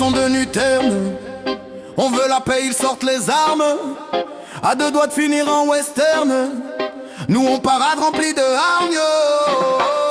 sont devenus ternes. On veut la paix, ils sortent les armes. À deux doigts de finir en western. Nous on parade rempli de hargneux.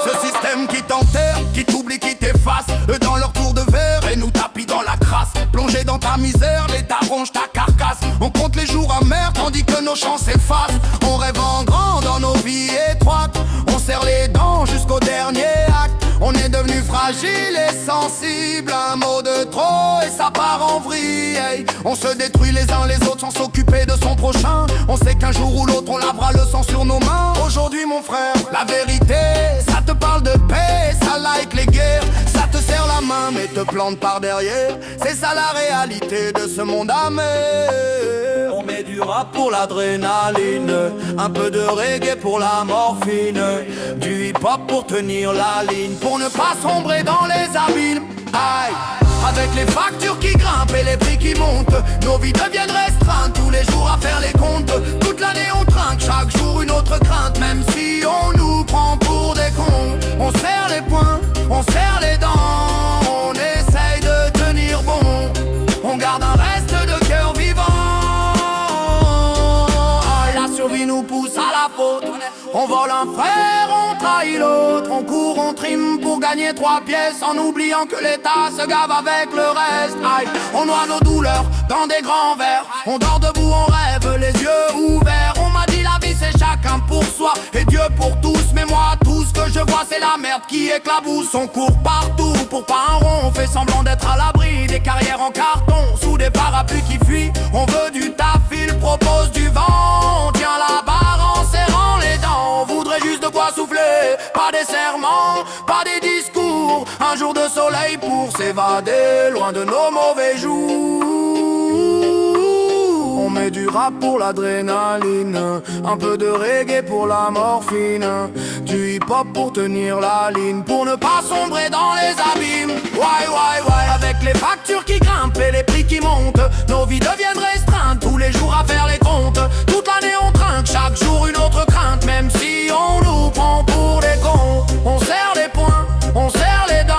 Ce système qui t'enterre, qui t'oublie, qui t'efface. Eux dans leur tour de verre et nous tapis dans la crasse. Plongé dans ta misère, l'État ronge ta carcasse. On compte les jours amers tandis que nos chances s'effacent. On rêve en grand dans nos vies étroites. On serre les dents jusqu'au dernier acte. On est devenu fragile et sensible. Un mot de trop et ça part en vrille. Hey. On se détruit les uns les autres sans s'occuper de son prochain. On sait qu'un jour ou l'autre on lavera le sang sur nos mains. Aujourd'hui mon frère, la vérité, ça te parle de paix, ça like les guerres. Ça te serre la main mais te plante par derrière. C'est ça la réalité de ce monde amer. On met du rap pour l'adrénaline, un peu de reggae pour la morphine, du hip-hop pour tenir la ligne, pour ne pas sombrer dans les abîmes. Aïe. Avec les factures qui grimpent et les prix qui montent, nos vies deviennent restreintes, tous les jours à faire les comptes. Toute l'année on trinque, chaque jour une autre crainte. Même si on nous prend pour des cons, on serre les poings, on serre les dents. On essaye de tenir bon, on garde un reste de cœur vivant. La survie nous pousse à la faute. On vole un frère, on trahit l'autre. On court, on trime pour gagner 3 pièces, en oubliant que l'État se gave avec le reste. Aïe, on noie nos douleurs dans des grands verres. On dort debout, on rêve, les yeux ouverts. On m'a dit la vie c'est chacun pour soi et Dieu pour tous. Mais moi tout ce que je vois c'est la merde qui éclabousse. On court partout pour pas un rond. On fait semblant d'être à l'abri des carrières en carton, sous des parapluies qui fuient. On veut du taf, il propose du vent. On tient la barre en serrant les dents. On voudrait juste de quoi souffler, pas des serments, pas des discours. Un jour de soleil pour s'évader, loin de nos mauvais jours. On met du rap pour l'adrénaline, un peu de reggae pour la morphine, du hip-hop pour tenir la ligne, pour ne pas sombrer dans les abîmes. Ouais, avec les factures qui grimpent et les prix qui montent, nos vies deviennent restreintes, tous les jours à faire les comptes. Toute l'année on trinque, chaque jour une autre crainte. Même si on nous prend pour des cons, on serre les poings, on serre les dents.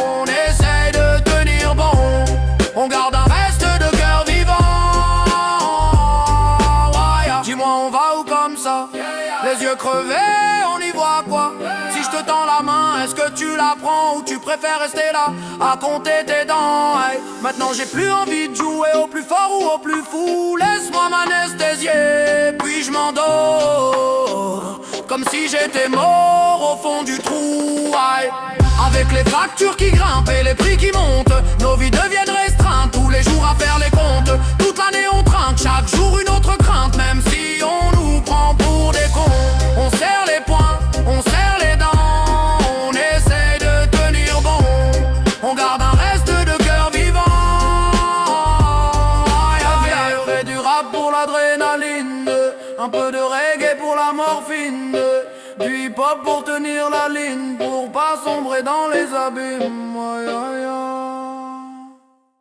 On essaye de tenir bon, on garde un reste de cœur vivant. Dis-moi on va où comme ça, les yeux crevés, on y voit quoi? Si je te tends la main, est-ce que tu la prends ou tu préfères rester là à compter tes dents? Hey. Maintenant j'ai plus envie de jouer au plus fort ou au plus fou. Laisse-moi m'anesthésier, puis je m'endors comme si j'étais mort au fond du trou. Hey. Avec les factures qui grimpent et les prix qui montent, nos vies deviennent restreintes, tous les jours à faire les comptes. Toute l'année on trinque, chaque jour une autre crainte. Même si on nous prend pour des cons, on serre les poings, on serre les dents. On essaye de tenir bon, on garde un reste de cœur vivant. Il y aurait du rap pour l'adrénaline, un peu de reggae pour la morphine, du hip-hop pour tenir la ligne, pour pas sombrer dans les abîmes.